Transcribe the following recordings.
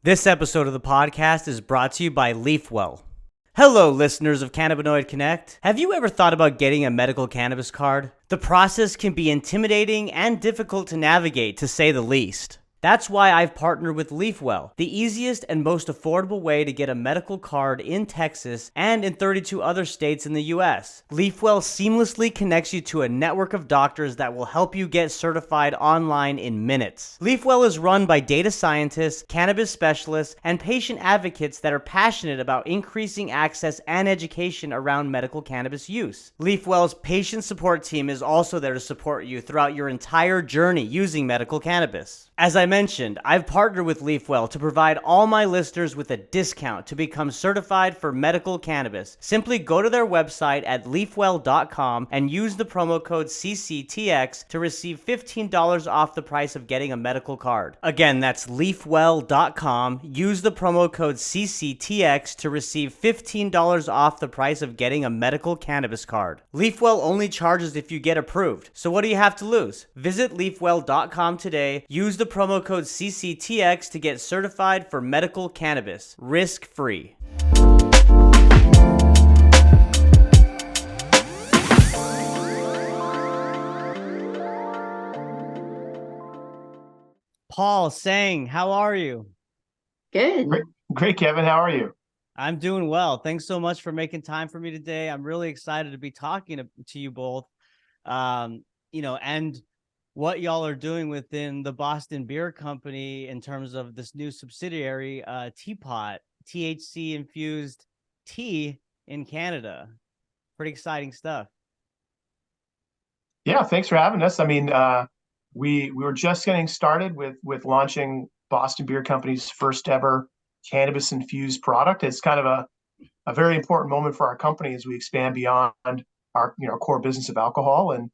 This episode of the podcast is brought to you by LeafWell. Hello, listeners of Cannabinoid Connect. Have you ever thought about getting a medical cannabis card? The process can be intimidating and difficult to navigate, to say the least. That's why I've partnered with LeafWell, the easiest and most affordable way to get a medical card in Texas and in 32 other states in the US. LeafWell seamlessly connects you to a network of doctors that will help you get certified online in minutes. LeafWell is run by data scientists, cannabis specialists, and patient advocates that are passionate about increasing access and education around medical cannabis use. LeafWell's patient support team is also there to support you throughout your entire journey using medical cannabis. As I mentioned, I've partnered with LeafWell to provide all my listeners with a discount to become certified for medical cannabis. Simply go to their website at leafwell.com and use the promo code CCTX to receive $15 off the price of getting a medical card. Again, that's leafwell.com. Use the promo code CCTX to receive $15 off the price of getting a medical cannabis card. LeafWell only charges if you get approved. So what do you have to lose? Visit leafwell.com today. Use the promo code CCTX to get certified for medical cannabis, risk-free. Paul, Seng, how are you? Good. Great, Kevin. How are you? I'm doing well. Thanks so much for making time for me today. I'm really excited to be talking to you both. And what y'all are doing within the Boston Beer Company in terms of this new subsidiary, Teapot, THC-infused tea in Canada. Pretty exciting stuff. Yeah, thanks for having us. We were just getting started with launching Boston Beer Company's first ever cannabis infused product. It's kind of a very important moment for our company as we expand beyond our core business of alcohol. And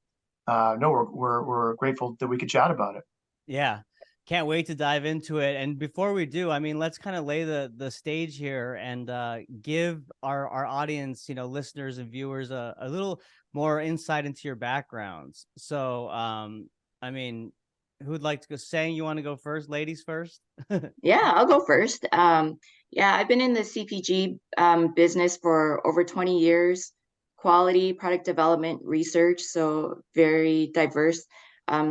no, we're grateful that we could chat about it. Yeah. Can't wait to dive into it. And before we do, let's kind of lay the stage here and give our audience, listeners and viewers a little more insight into your backgrounds. So, who'd like to go? Saying you want to go first? Ladies first? Yeah, I'll go first. Yeah, I've been in the CPG business for over 20 years, quality, product development, research, so very diverse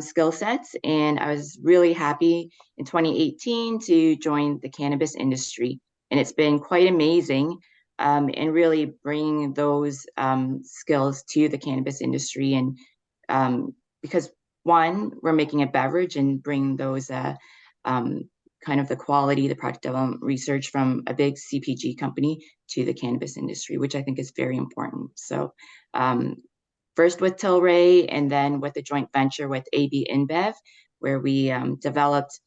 skill sets. And I was really happy in 2018 to join the cannabis industry. And it's been quite amazing and really bringing those skills to the cannabis industry. And because one, we're making a beverage and bring those um, kind of the quality, the product development research from a big CPG company to the cannabis industry, which I think is very important. So first with Tilray and then with a joint venture with AB InBev, where we developed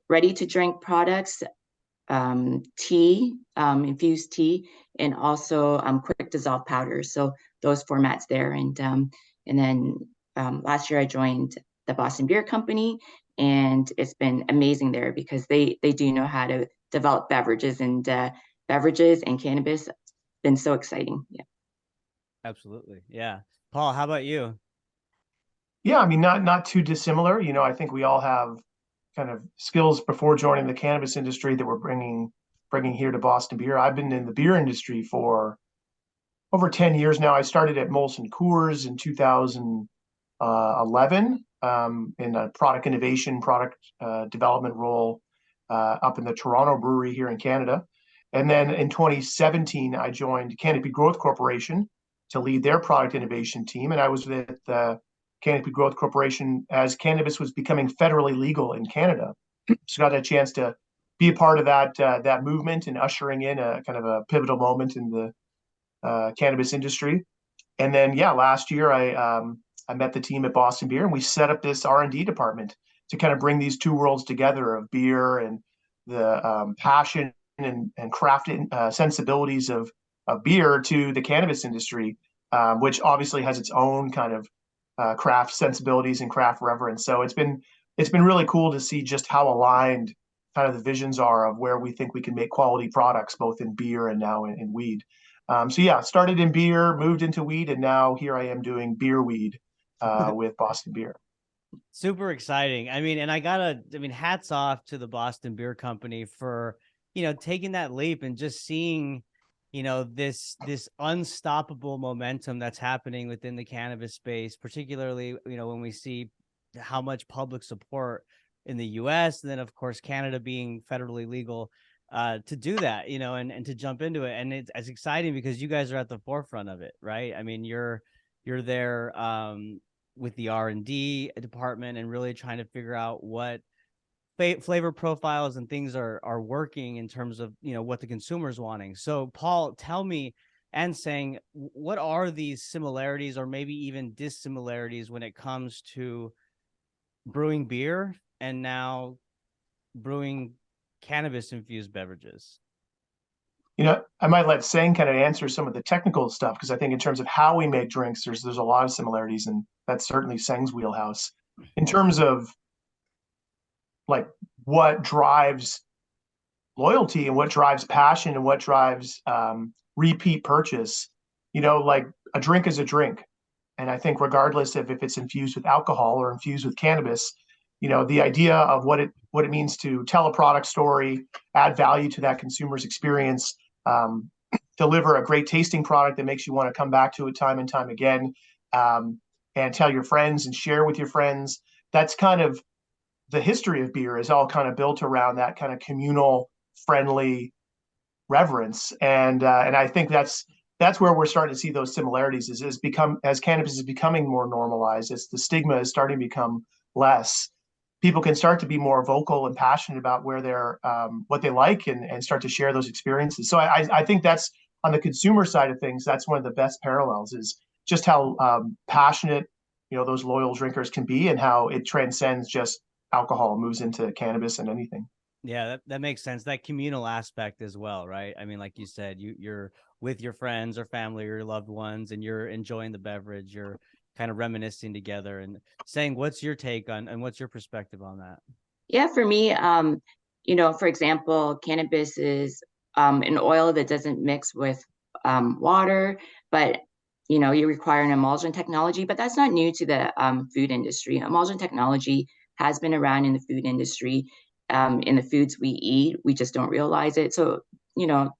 ready to drink products, tea, infused tea, and also quick dissolve powders. So those formats there. And then last year I joined the Boston Beer Company, and it's been amazing there because they do know how to develop beverages and cannabis. It's been so exciting. Yeah. Absolutely. Yeah. Paul, how about you? Yeah, not too dissimilar. I think we all have kind of skills before joining the cannabis industry that we're bringing here to Boston Beer. I've been in the beer industry for over 10 years now. I started at Molson Coors in 2011 in a product innovation, product development role up in the Toronto brewery here in Canada. And then in 2017, I joined Canopy Growth Corporation to lead their product innovation team. And I was with Canopy Growth Corporation as cannabis was becoming federally legal in Canada. So got a chance to be a part of that movement and ushering in a kind of a pivotal moment in the cannabis industry. And then, yeah, last year I met the team at Boston Beer, and we set up this R&D department to kind of bring these two worlds together of beer and the passion and craft sensibilities of beer to the cannabis industry, which obviously has its own kind of craft sensibilities and craft reverence. So it's been really cool to see just how aligned kind of the visions are of where we think we can make quality products, both in beer and now in weed. So yeah, started in beer, moved into weed, and now here I am doing beer weed with Boston Beer. Super exciting. I mean, and I mean, hats off to the Boston Beer Company for, taking that leap and just seeing, this unstoppable momentum that's happening within the cannabis space, particularly, when we see how much public support in the US, and then of course Canada being federally legal to do that, and to jump into it. And it's exciting because you guys are at the forefront of it, right? I mean, you're there with the R&D department and really trying to figure out what flavor profiles and things are working in terms of what the consumer is wanting. So Paul, tell me, and saying, what are these similarities or maybe even dissimilarities when it comes to brewing beer and now brewing cannabis infused beverages? I might let Sang kind of answer some of the technical stuff because I think in terms of how we make drinks, there's a lot of similarities, and that's certainly Sang's wheelhouse. In terms of like what drives loyalty and what drives passion and what drives repeat purchase, like a drink is a drink. And I think regardless of if it's infused with alcohol or infused with cannabis, the idea of what it means to tell a product story, add value to that consumer's experience, um, deliver a great tasting product that makes you want to come back to it time and time again, um, and tell your friends and share with your friends. That's kind of the history of beer is all kind of built around that kind of communal, friendly reverence, and I think that's where we're starting to see those similarities. Is become as cannabis is becoming more normalized, as the stigma is starting to become less. People can start to be more vocal and passionate about where they're what they like and start to share those experiences. So I think that's on the consumer side of things. That's one of the best parallels is just how passionate those loyal drinkers can be and how it transcends just alcohol, moves into cannabis and anything. Yeah, that makes sense. That communal aspect as well, right? I mean, like you said, you're with your friends or family or your loved ones, and you're enjoying the beverage. You're kind of reminiscing together and saying, "What's your take on and what's your perspective on that?" Yeah, for me, for example, cannabis is an oil that doesn't mix with water, but you require an emulsion technology. But that's not new to the food industry. Emulsion technology has been around in the food industry, in the foods we eat. We just don't realize it. So,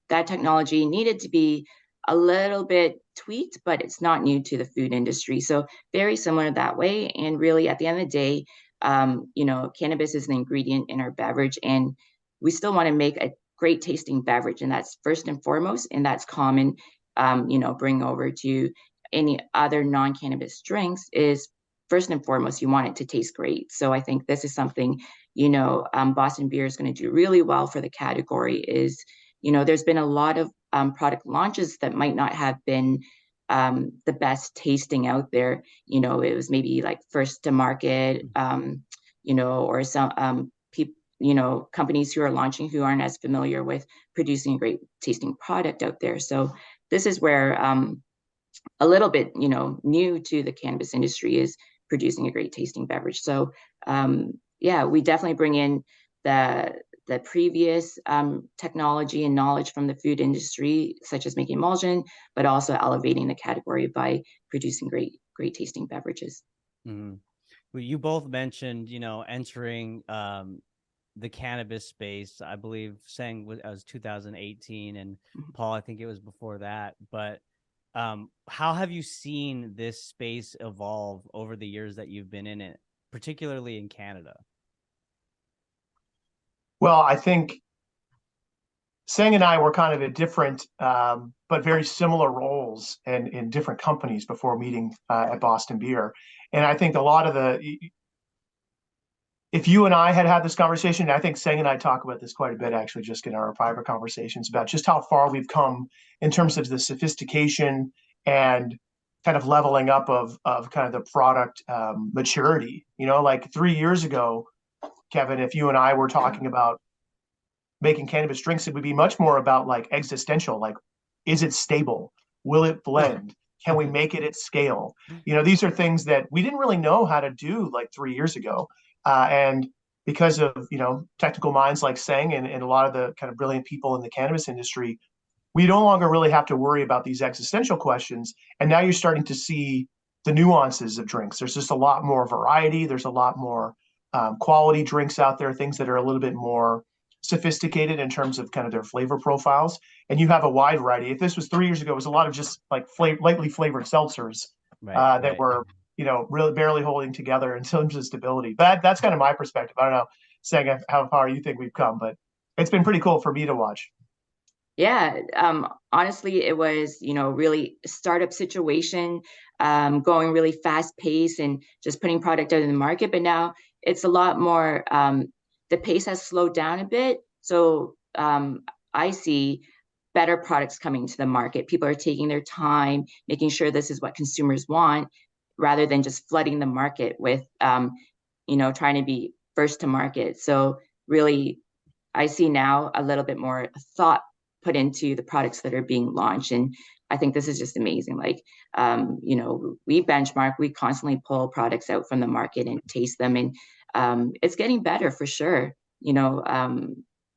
that technology needed to be a little bit tweaked, but it's not new to the food industry. So, very similar that way. And really, at the end of the day, cannabis is an ingredient in our beverage, and we still want to make a great tasting beverage, and that's first and foremost, and that's common. Bring over to any other non-cannabis drinks is first and foremost, you want it to taste great. So I think this is something, Boston Beer is going to do really well for the category. Is there's been a lot of product launches that might not have been the best tasting out there. It was maybe like first to market, or some people, companies who are launching who aren't as familiar with producing a great tasting product out there. So this is where a little bit, new to the cannabis industry is producing a great tasting beverage. So yeah, we definitely bring in the previous technology and knowledge from the food industry, such as making emulsion, but also elevating the category by producing great tasting beverages. Mm-hmm. Well, you both mentioned, entering the cannabis space. I believe saying was 2018, and Mhm. Paul, I think it was before that. But how have you seen this space evolve over the years that you've been in it, particularly in Canada? Well, I think Sang and I were kind of at different, but very similar roles and in different companies before meeting at Boston Beer. And I think a lot of if you and I had had this conversation, I think Sang and I talk about this quite a bit, actually, just in our private conversations about just how far we've come in terms of the sophistication and kind of leveling up of kind of the product maturity. Like 3 years ago, Kevin, if you and I were talking about making cannabis drinks, it would be much more about like existential, like, is it stable? Will it blend? Can we make it at scale? These are things that we didn't really know how to do like 3 years ago. And because of, technical minds like Sang and a lot of the kind of brilliant people in the cannabis industry, we no longer really have to worry about these existential questions. And now you're starting to see the nuances of drinks. There's just a lot more variety. There's a lot more quality drinks out there, things that are a little bit more sophisticated in terms of kind of their flavor profiles. And you have a wide variety. If this was 3 years ago, it was a lot of just like lightly flavored seltzers Right, that right. were, really barely holding together in terms of stability. But that's kind of my perspective. I don't know, saying how far you think we've come, but it's been pretty cool for me to watch. Yeah, honestly, it was, really a startup situation, going really fast pace and just putting product out in the market. But now it's a lot more, the pace has slowed down a bit. So I see better products coming to the market. People are taking their time, making sure this is what consumers want, rather than just flooding the market with, trying to be first to market. So really, I see now a little bit more thought put into the products that are being launched. And I think this is just amazing. Like, we benchmark, we constantly pull products out from the market and taste them. And it's getting better for sure. In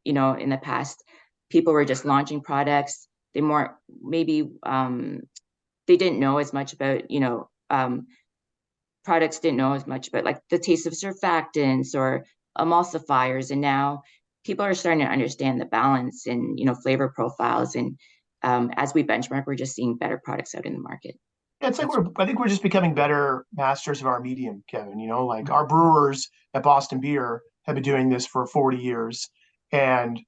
the past, people were just launching products. They more maybe they didn't know as much about, products didn't know as much about like the taste of surfactants or emulsifiers. And now people are starting to understand the balance and, flavor profiles. And as we benchmark, we're just seeing better products out in the market. Yeah, it's like That's I think we're just becoming better masters of our medium, Kevin. Like our brewers at Boston Beer have been doing this for 40 years, and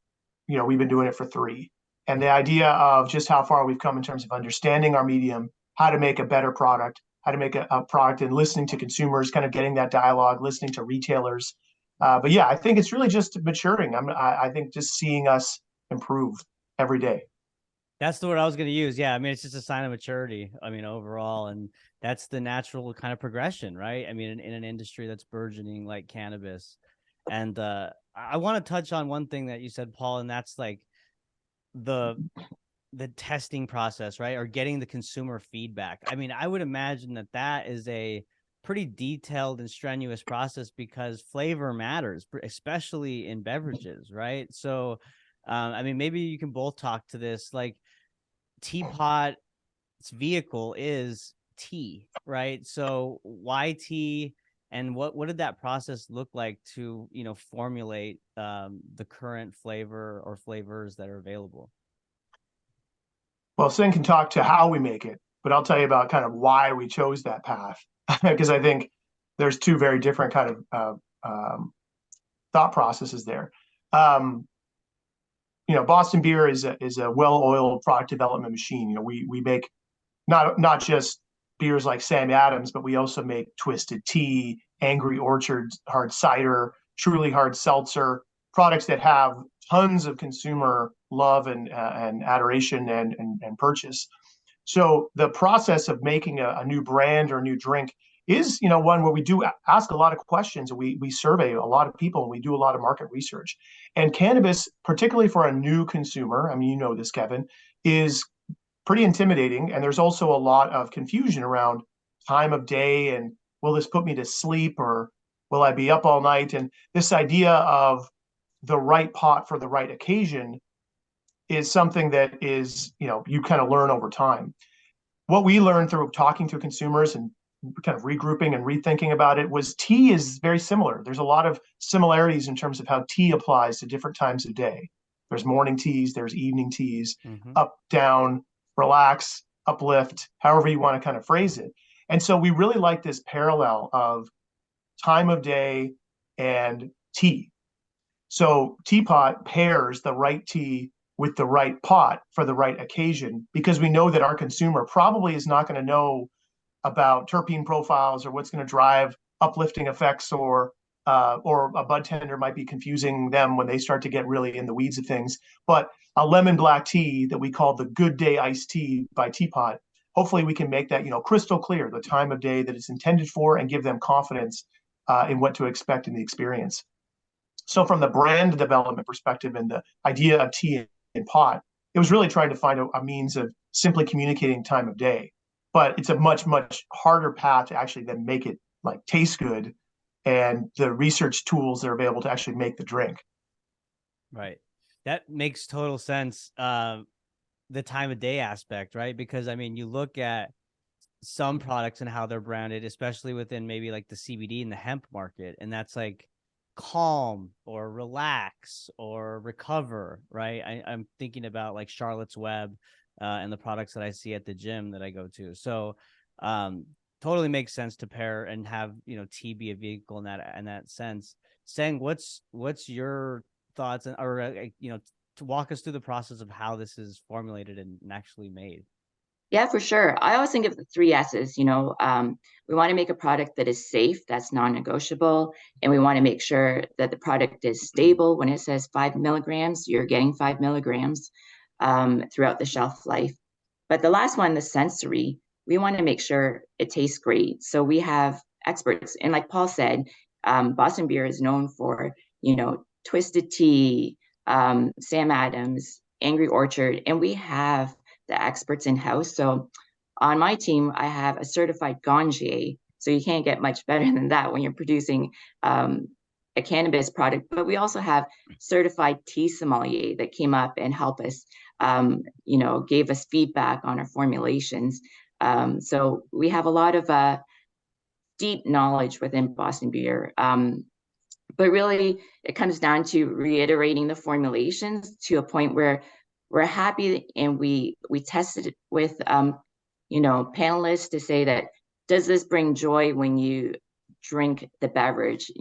we've been doing it for 3. And the idea of just how far we've come in terms of understanding our medium, how to make a better product, how to make a product, and listening to consumers, kind of getting that dialogue, listening to retailers. But yeah, I think it's really just maturing. I think just seeing us improve every day. That's the word I was going to use. Yeah. I mean, it's just a sign of maturity. I mean, overall, and that's the natural kind of progression, right? I mean, in an industry that's burgeoning like cannabis. And I want to touch on one thing that you said, Paul, and that's like the testing process, right? Or getting the consumer feedback. I mean, I would imagine that that is a pretty detailed and strenuous process because flavor matters, especially in beverages, right? So, I mean, maybe you can both talk to this. Like, Teapot's vehicle is tea, right? So why tea, and what did that process look like to formulate the current flavor or flavors that are available? Well, Sing can talk to how we make it, but I'll tell you about kind of why we chose that path because I think there's 2 very different kind of thought processes there. Um, Boston Beer is a well-oiled product development machine. We make not just beers like Sam Adams, but we also make Twisted Tea, Angry Orchard hard cider, Truly hard seltzer, products that have tons of consumer love and adoration and purchase. So the process of making a new brand or a new drink is, one where we do ask a lot of questions, and we survey a lot of people, and we do a lot of market research. And cannabis, particularly for a new consumer, I mean, this, Kevin, is pretty intimidating. And there's also a lot of confusion around time of day and will this put me to sleep or will I be up all night? And this idea of the right pot for the right occasion is something that is, you kind of learn over time. What we learned through talking to consumers and kind of regrouping and rethinking about it was tea is very similar. There's a lot of similarities in terms of how tea applies to different times of day. There's morning teas, there's evening teas, Mm-hmm. up, down, relax, uplift, however you want to kind of phrase it. And so we really like this parallel of time of day and tea. So teapot pairs the right tea with the right pot for the right occasion because we know that our consumer probably is not going to know about terpene profiles or what's going to drive uplifting effects or a bud tender might be confusing them when they start to get really in the weeds of things. But a lemon black tea that we call the Good Day Iced Tea by Teapot, hopefully we can make that crystal clear the time of day that it's intended for and give them confidence in what to expect in the experience. So from the brand development perspective and the idea of tea and pot, it was really trying to find a means of simply communicating time of day. But it's a much, much harder path to actually then make it like taste good and the research tools that are available to actually make the drink. Right. That makes total sense. The time of day aspect, right? Because I mean, you look at some products and how they're branded, especially within maybe like the CBD and the hemp market. And that's like calm or relax or recover, right? I'm thinking about like Charlotte's Web and the products that I see at the gym that I go to. So um, totally makes sense to pair and have, tea be a vehicle in that sense. Seng, what's your thoughts or to walk us through the process of how this is formulated and actually made? Yeah, for sure. I always think of the three S's. We want to make a product that is safe, that's non-negotiable, and we want to make sure that the product is stable. When it says 5 milligrams, you're getting 5 milligrams throughout the shelf life. But the last one, the sensory, we want to make sure it tastes great. So we have experts, and like Paul said, Boston Beer is known for, Twisted Tea, Sam Adams, Angry Orchard, and we have the experts in house. So on my team, I have a certified ganjier. So you can't get much better than that when you're producing a cannabis product. But we also have certified tea sommelier that came up and helped us, gave us feedback on our formulations. So we have a lot of deep knowledge within Boston Beer. But really, it comes down to reiterating the formulations to a point where we're happy, and we tested it with panelists to say that, does this bring joy when you drink the beverage?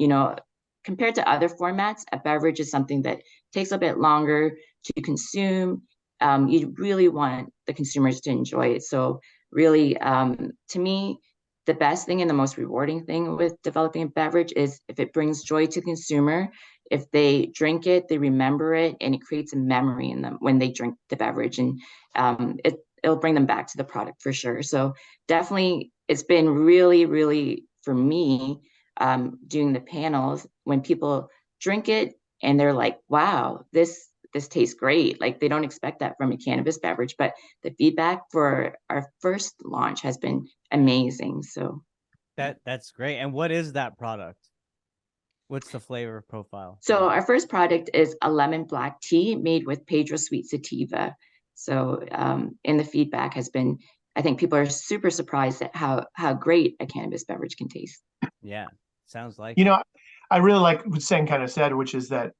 Compared to other formats, a beverage is something that takes a bit longer to consume. You really want the consumers to enjoy it. So really, to me, the best thing and the most rewarding thing with developing a beverage is if it brings joy to consumer. If they drink it, they remember it, and it creates a memory in them when they drink the beverage, and it'll bring them back to the product for sure. So definitely, it's been really, really for me, doing the panels, when people drink it and they're like, "Wow, this tastes great." Like, they don't expect that from a cannabis beverage, but the feedback for our first launch has been amazing. So yeah. That's great. And what is that product? What's the flavor profile for So that? our first product is a lemon black tea made with Pedro Sweet Sativa. So and the feedback has been, I think people are super surprised at how great a cannabis beverage can taste. Yeah, sounds like You it. know, I really like what Sen kind of said, which is that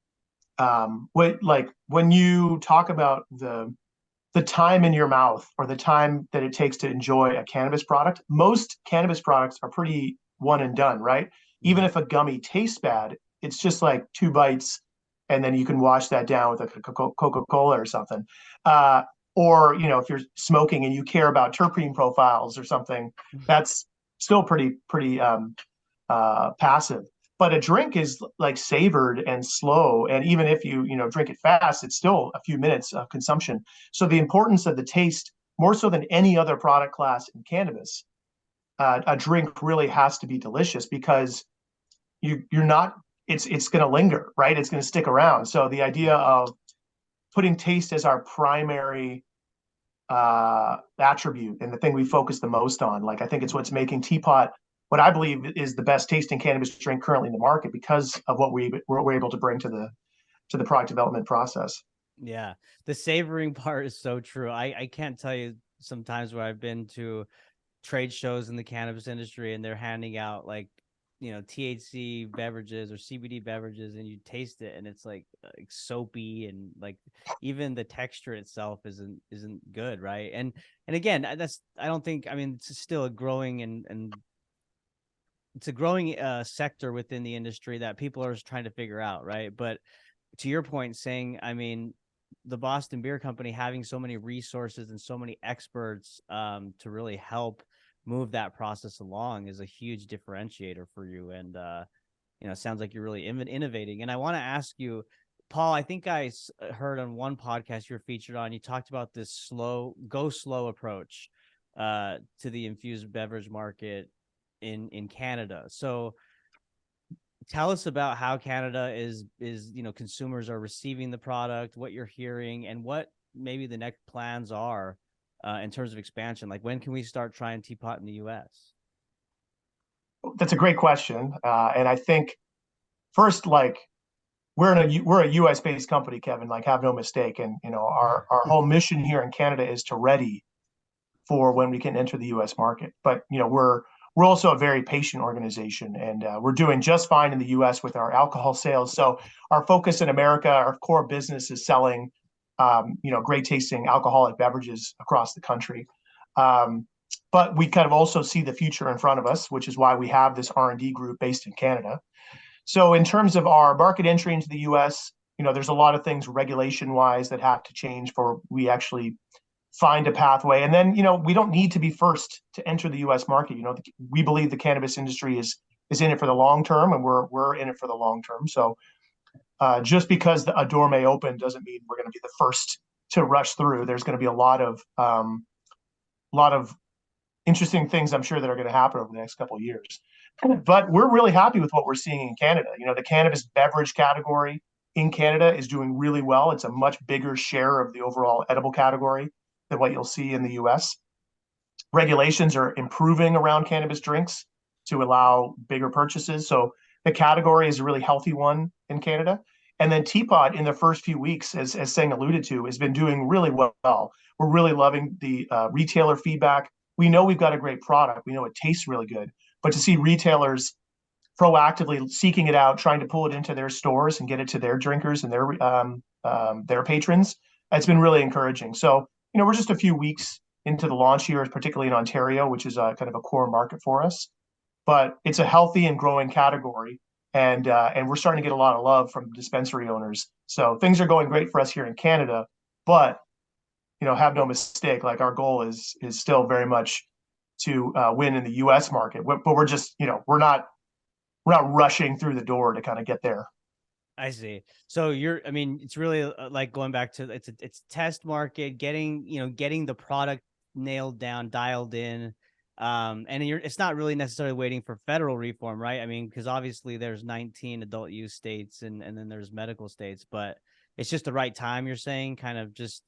when you talk about the time in your mouth or the time that it takes to enjoy a cannabis product, most cannabis products are pretty one and done, right? Even Mhm. if a gummy tastes bad, it's just like two bites, and then you can wash that down with a Coca-Cola or something. Uh, or if you're smoking and you care about terpene profiles or something, that's still pretty passive. But a drink is like savored and slow, and even if you drink it fast, it's still a few minutes of consumption. So the importance of the taste, more so than any other product class in cannabis, a drink really has to be delicious, because you're not. It's going to linger, right? It's going to stick around. So the idea of putting taste as our primary attribute and the thing we focus the most on. Like, I think it's what's making Teapot what I believe is the best tasting cannabis drink currently in the market, because of what we're able to bring to the product development process. Yeah, the savoring part is so true. I can't tell you sometimes where I've been to trade shows in the cannabis industry and they're handing out like THC beverages or CBD beverages, and you taste it and it's like soapy, and like even the texture itself isn't good, right? And again, that's I don't think, I mean, it's still a growing and it's a growing sector within the industry that people are just trying to figure out, right? But to your point, saying, I mean, the Boston Beer Company having so many resources and so many experts to really help move that process along is a huge differentiator for you. And it sounds like you're really innovating. And I want to ask you, Paul, I think I heard on one podcast you're featured on, you talked about this go slow approach to the infused beverage market in Canada. So tell us about how Canada is consumers are receiving the product, what you're hearing, and what maybe the next plans are in terms of expansion. Like, when can we start trying Teapot in the U.S.? That's a great question, and I think first, like, we're a U.S. based company, Kevin. Like, have no mistake, and our whole mission here in Canada is to ready for when we can enter the U.S. market. But we're also a very patient organization, and we're doing just fine in the U.S. with our alcohol sales. So our focus in America, our core business is selling, great tasting alcoholic beverages across the country. But we kind of also see the future in front of us, which is why we have this R&D group based in Canada. So in terms of our market entry into the U.S., there's a lot of things regulation-wise that have to change for we actually find a pathway. And then, we don't need to be first to enter the U.S. market. We believe the cannabis industry is in it for the long term, and we're in it for the long term. So just because a door may open doesn't mean we're going to be the first to rush through. There's going to be a lot of interesting things, I'm sure, that are going to happen over the next couple of years. But we're really happy with what we're seeing in Canada. The cannabis beverage category in Canada is doing really well. It's a much bigger share of the overall edible category than what you'll see in the US. Regulations are improving around cannabis drinks to allow bigger purchases. So the category is a really healthy one in Canada. And then Teapot in the first few weeks, as Seng alluded to, has been doing really well. We're really loving the retailer feedback. We know we've got a great product. We know it tastes really good. But to see retailers proactively seeking it out, trying to pull it into their stores and get it to their drinkers and their patrons, it's been really encouraging. So, we're just a few weeks into the launch here, particularly in Ontario, which is kind of a core market for us. But it's a healthy and growing category, and we're starting to get a lot of love from dispensary owners. So things are going great for us here in Canada, but have no mistake, like our goal is still very much to win in the U.S. market. But we're just we're not rushing through the door to kind of get there. I see. So it's really like going back to it's test market, getting the product nailed down, dialed in. And it's not really necessarily waiting for federal reform, right? I mean, because obviously there's 19 adult use states and then there's medical states, but it's just the right time, you're saying, kind of just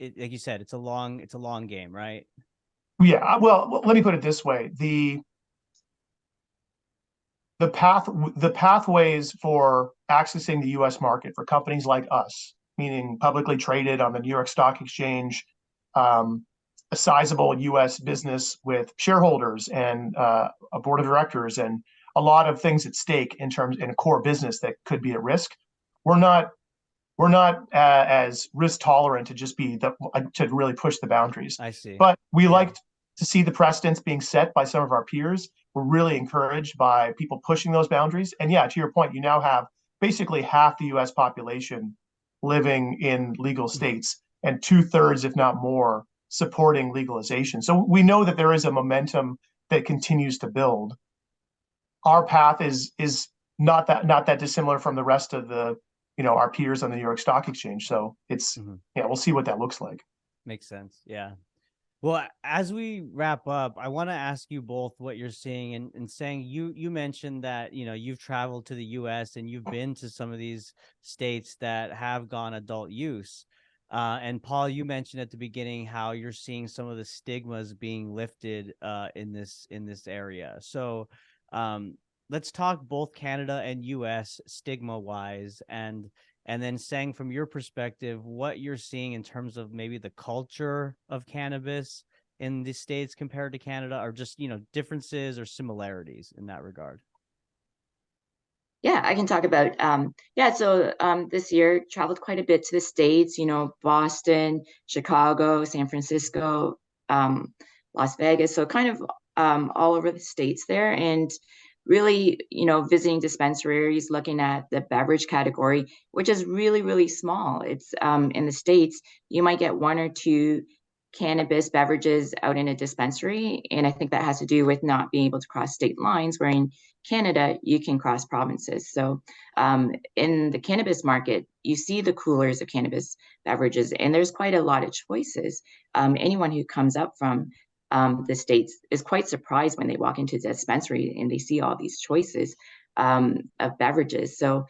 like you said, it's a long game, right? Yeah. Well, let me put it this way. The pathways for accessing the U.S. market for companies like us, meaning publicly traded on the New York Stock Exchange, a sizable U.S. business with shareholders and a board of directors and a lot of things at stake in a core business that could be at risk. We're not as risk tolerant to just to really push the boundaries. I see. But we like to see the precedents being set by some of our peers. We're really encouraged by people pushing those boundaries. And yeah, to your point, you now have basically half the U.S. population living in legal states and 2/3, if not more, supporting legalization. So we know that there is a momentum that continues to build. Our path is not that dissimilar from the rest of our peers on the New York Stock Exchange. So it's we'll see what that looks like. Makes sense. Yeah. Well, as we wrap up, I want to ask you both what you're seeing and saying you mentioned that, you've traveled to the US and you've been to some of these states that have gone adult use. And Paul, you mentioned at the beginning how you're seeing some of the stigmas being lifted in this area. So let's talk both Canada and US stigma wise, and then Seng, from your perspective, what you're seeing in terms of maybe the culture of cannabis in the States compared to Canada, or just, differences or similarities in that regard. Yeah, I can talk about so this year traveled quite a bit to the States, Boston, Chicago, San Francisco, Las Vegas, so kind of all over the States there, and really, visiting dispensaries, looking at the beverage category, which is really, really small. It's in the States, you might get one or two cannabis beverages out in a dispensary. And I think that has to do with not being able to cross state lines, where in Canada, you can cross provinces. So in the cannabis market, you see the coolers of cannabis beverages, and there's quite a lot of choices. Anyone who comes up from the States is quite surprised when they walk into the dispensary and they see all these choices of beverages. So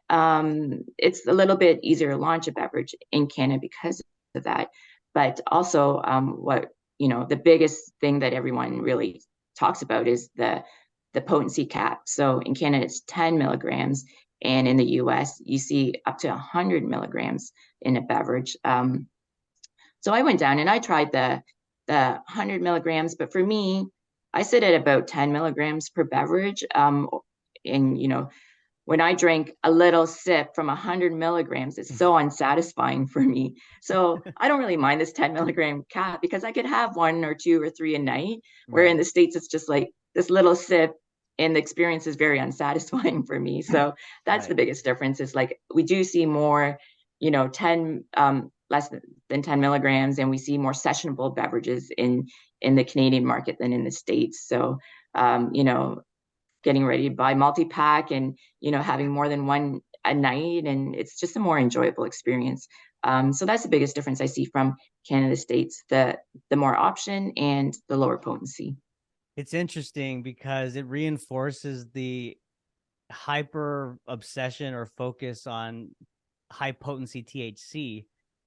it's a little bit easier to launch a beverage in Canada because of that. But also the biggest thing that everyone really talks about is the potency cap. So in Canada, it's 10 milligrams. And in the US, you see up to 100 milligrams in a beverage. So I went down and I tried the the 100 milligrams, but for me, I sit at about 10 milligrams per beverage. And when I drink a little sip from 100 milligrams, it's so unsatisfying for me. So I don't really mind this 10 milligram cap because I could have one or two or three a night, where in Right. the States, it's just like this little sip and the experience is very unsatisfying for me. So that's the Right. biggest difference is like we do see more, 10 less than 10 milligrams, and we see more sessionable beverages in the Canadian market than in the States. So getting ready to buy multi-pack and having more than one a night, and it's just a more enjoyable experience. So that's the biggest difference I see from Canada States, the more option and the lower potency. It's interesting because it reinforces the hyper obsession or focus on high potency THC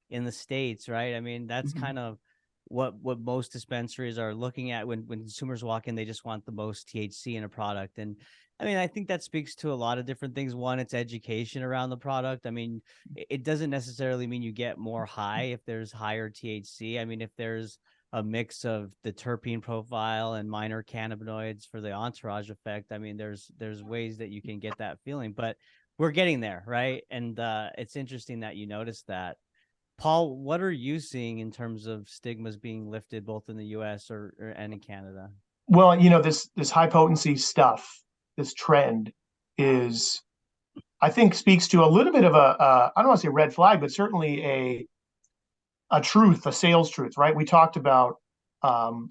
in the States, right? I mean, that's Mhm. kind of what most dispensaries are looking at when consumers walk in. They just want the most THC in a product. And I mean, I think that speaks to a lot of different things. One, it's education around the product. I mean, it doesn't necessarily mean you get more high if there's higher THC. I mean, if there's a mix of the terpene profile and minor cannabinoids for the entourage effect, I mean, there's ways that you can get that feeling, but we're getting there, right? And it's interesting that you noticed that. Paul, what are you seeing in terms of stigmas being lifted both in the US and in Canada? Well, this high potency stuff, this trend is, I think, speaks to a little bit of I don't want to say red flag, but certainly a truth, a sales truth, right? We talked about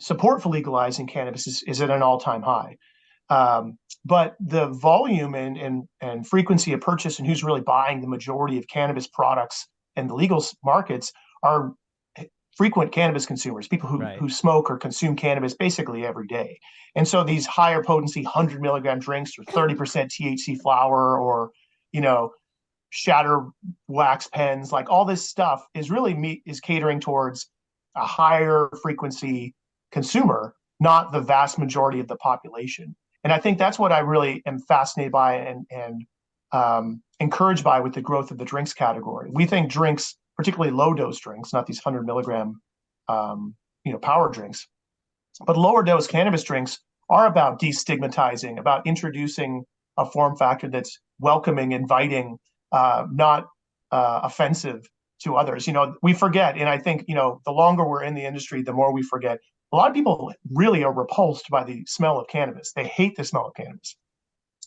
support for legalizing cannabis is at an all-time high. But the volume and frequency of purchase and who's really buying the majority of cannabis products in the legal markets are frequent cannabis consumers, people Right. who smoke or consume cannabis basically every day. And so these higher potency 100 milligram drinks or 30% THC flower or, you know, shatter wax pens, like all this stuff is catering towards a higher frequency consumer, not the vast majority of the population. And I think that's what I really am fascinated by and encouraged by with the growth of the drinks category. We think drinks, particularly low dose drinks, not these 100 milligram, power drinks, but lower dose cannabis drinks are about destigmatizing, about introducing a form factor that's welcoming, inviting, not offensive to others. We forget, and I think the longer we're in the industry, the more we forget. A lot of people really are repulsed by the smell of cannabis. They hate the smell of cannabis.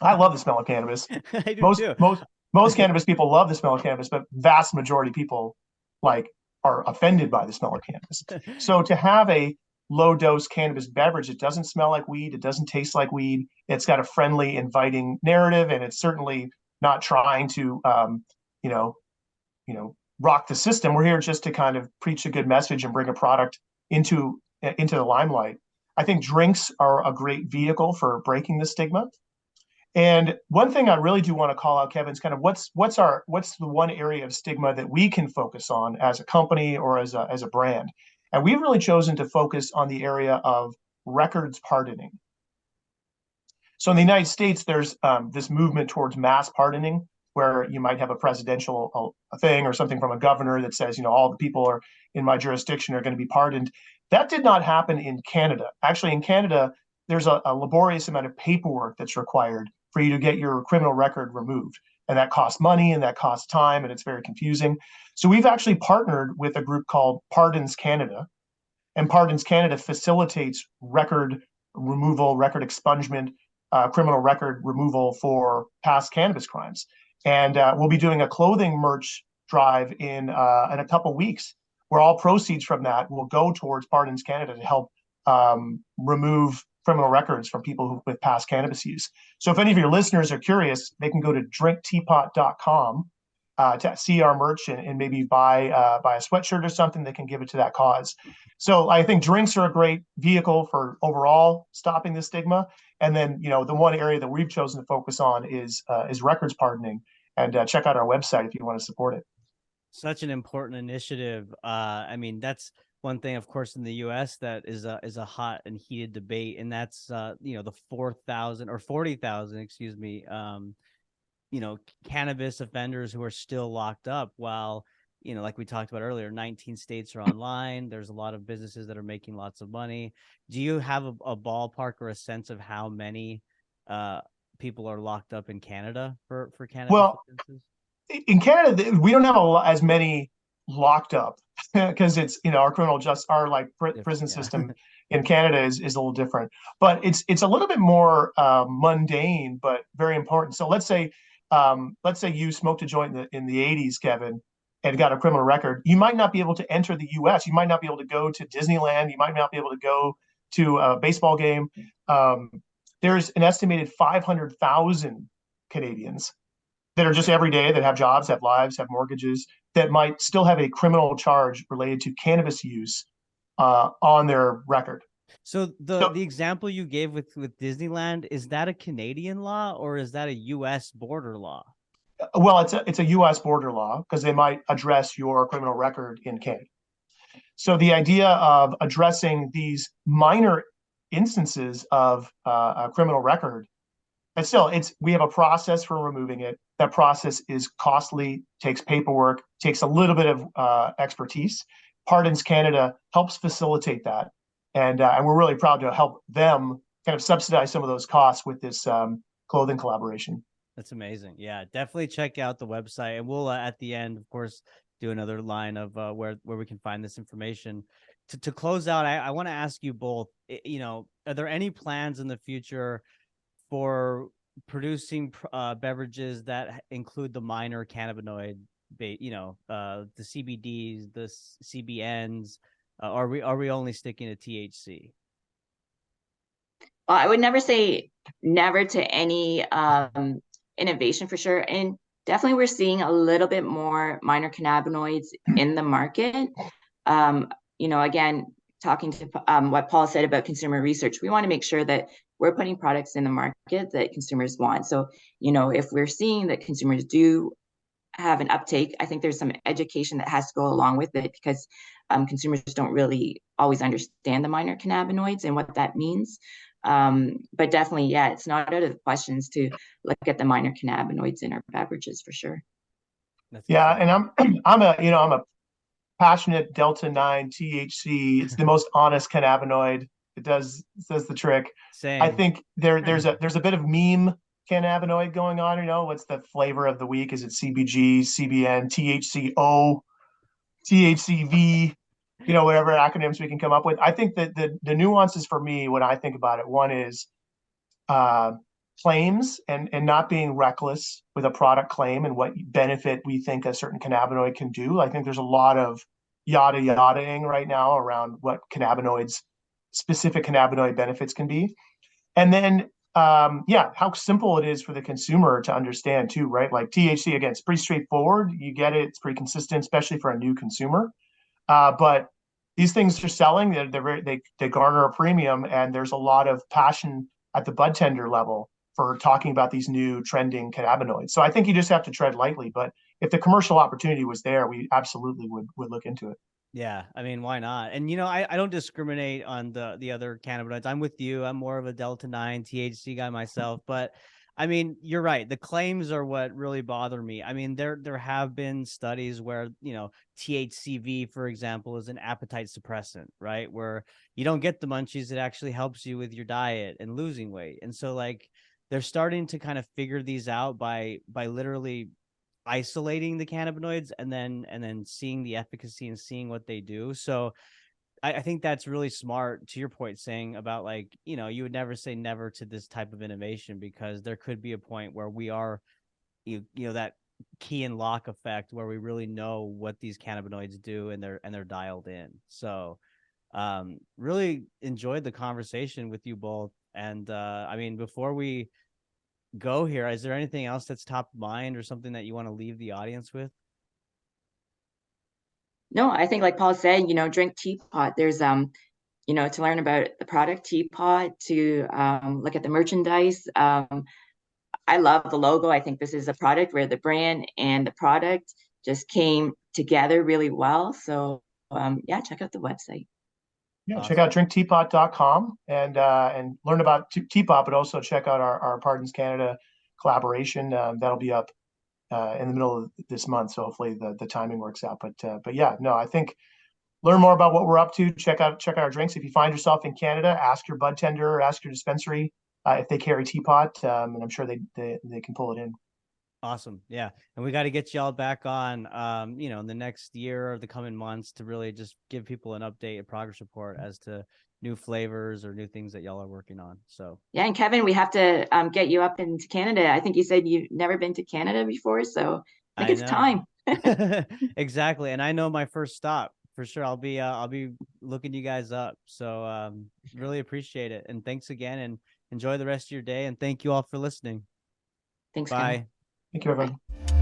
I love the smell of cannabis. I do Most too. most most cannabis people love the smell of cannabis, but vast majority of people like are offended by the smell of cannabis. So to have a low dose cannabis beverage, it doesn't smell like weed, it doesn't taste like weed. It's got a friendly, inviting narrative, and it's certainly not trying to, you know, rock the system. We're here just to kind of preach a good message and bring a product into the limelight. I think drinks are a great vehicle for breaking the stigma. And one thing I really do want to call out, Kevin, is kind of what's the one area of stigma that we can focus on as a company or as a brand. And we've really chosen to focus on the area of records pardoning. So in the United States, there's this movement towards mass pardoning, where you might have a presidential thing or something from a governor that says, all the people are in my jurisdiction are going to be pardoned. That did not happen in Canada. Actually, in Canada, there's a laborious amount of paperwork that's required for you to get your criminal record removed. And that costs money and that costs time, and it's very confusing. So we've actually partnered with a group called Pardons Canada, and Pardons Canada facilitates record removal, record expungement, criminal record removal for past cannabis crimes. And we'll be doing a clothing merch drive in a couple of weeks, where all proceeds from that will go towards Pardons Canada to help remove criminal records from people with past cannabis use. So if any of your listeners are curious, they can go to drinkteapot.com to see our merch and maybe buy a sweatshirt or something that can give it to that cause. So I think drinks are a great vehicle for overall stopping the stigma. And then, the one area that we've chosen to focus on is records pardoning. And check out our website if you want to support it. Such an important initiative. I mean, that's one thing, of course, in the U.S. that is a hot and heated debate, and that's the 4,000 or 40,000, excuse me, cannabis offenders who are still locked up, while like we talked about earlier, 19 states are online. There's a lot of businesses that are making lots of money. Do you have a ballpark or a sense of how many uh, people are locked up in Canada for cannabis Well, offenses? in Canada, we don't have as many locked up because it's our criminal just our like Different, prison yeah. system in Canada is a little different, but it's a little bit more mundane, but very important. So let's say you smoked a joint in the 80s, Kevin, and got a criminal record. You might not be able to enter the U.S. You might not be able to go to Disneyland. You might not be able to go to a baseball game. Um, there's an estimated 500,000 Canadians that are just everyday, that have jobs, have lives, have mortgages, that might still have a criminal charge related to cannabis use on their record. So the So, the example you gave with Disneyland, is that a Canadian law or is that a US border law? well, it's a U.S. border law because they might address your criminal record in Canada. So the idea of addressing these minor instances of a criminal record, but still, we have a process for removing it. That process is costly, takes paperwork, takes a little bit of expertise. Pardons Canada helps facilitate that, and we're really proud to help them kind of subsidize some of those costs with this clothing collaboration. That's amazing. Yeah, definitely check out the website, and we'll at the end, of course, do another line of where we can find this information. To close out, I want to ask you both. Are there any plans in the future for producing beverages that include the minor cannabinoid, the CBDs, the CBNs? Are we only sticking to THC? Well, I would never say never to any innovation for sure. And definitely we're seeing a little bit more minor cannabinoids in the market. Um, again, talking to what Paul said about consumer research, we want to make sure that we're putting products in the market that consumers want. So, if we're seeing that consumers do have an uptake, I think there's some education that has to go along with it because consumers don't really always understand the minor cannabinoids and what that means. But definitely, yeah, it's not out of the questions to look at the minor cannabinoids in our beverages for sure. That's Yeah, and exciting. I'm a passionate Delta 9 THC. It's the most honest cannabinoid. It does the trick. I Same. think there's a bit of meme cannabinoid going on. What's the flavor of the week? Is it CBG, CBN, THCO, THCV? Whatever acronyms we can come up with. I think that the nuances for me when I think about it, one is uh, claims and not being reckless with a product claim and what benefit we think a certain cannabinoid can do. I think there's a lot of yada yadaing right now around what specific cannabinoid benefits can be. And then, yeah, how simple it is for the consumer to understand too, right? Like THC, again, it's pretty straightforward. You get it. It's pretty consistent, especially for a new consumer. But these things are selling. They garner a premium, and there's a lot of passion at the bud tender level for talking about these new trending cannabinoids. So I think you just have to tread lightly. But if the commercial opportunity was there, we absolutely would look into it. Yeah, I mean, why not? And I don't discriminate on the other cannabinoids. I'm with you. I'm more of a Delta 9 THC guy myself, but I mean, you're right. The claims are what really bother me. I mean, there have been studies where, THCV, for example, is an appetite suppressant, right? Where you don't get the munchies, it actually helps you with your diet and losing weight. And so like they're starting to kind of figure these out by literally isolating the cannabinoids and then seeing the efficacy and seeing what they do. So I think that's really smart to your point saying about like, you would never say never to this type of innovation because there could be a point where we are, that key and lock effect where we really know what these cannabinoids do and they're dialed in. So really enjoyed the conversation with you both. And I mean, before we go here, is there anything else that's top of mind or something that you want to leave the audience with? No, I think like Paul said, drink teapot. There's to learn about the product teapot, to look at the merchandise. I love the logo. I think this is a product where the brand and the product just came together really well. So yeah, check out the website. Yeah, check out Awesome. drinkteapot.com and learn about Teapot, but also check out our Pardons Canada collaboration. That'll be up in the middle of this month. So hopefully the timing works out. But yeah, no, I think learn more about what we're up to. Check out our drinks. If you find yourself in Canada, ask your bud tender, ask your dispensary if they carry teapot, and I'm sure they can pull it in. Awesome. Yeah. And we got to get y'all back on, in the next year or the coming months to really just give people an update, a progress report as to new flavors or new things that y'all are working on. So, Yeah, and Kevin, we have to get you up into Canada. I think you said you've never been to Canada before, so I think I it's know. time. Exactly. And I know my first stop for sure. I'll be looking you guys up. So, really appreciate it. And thanks again, and enjoy the rest of your day. And thank you all for listening. Thanks, Kevin. Bye. Thank you, everyone. Bye.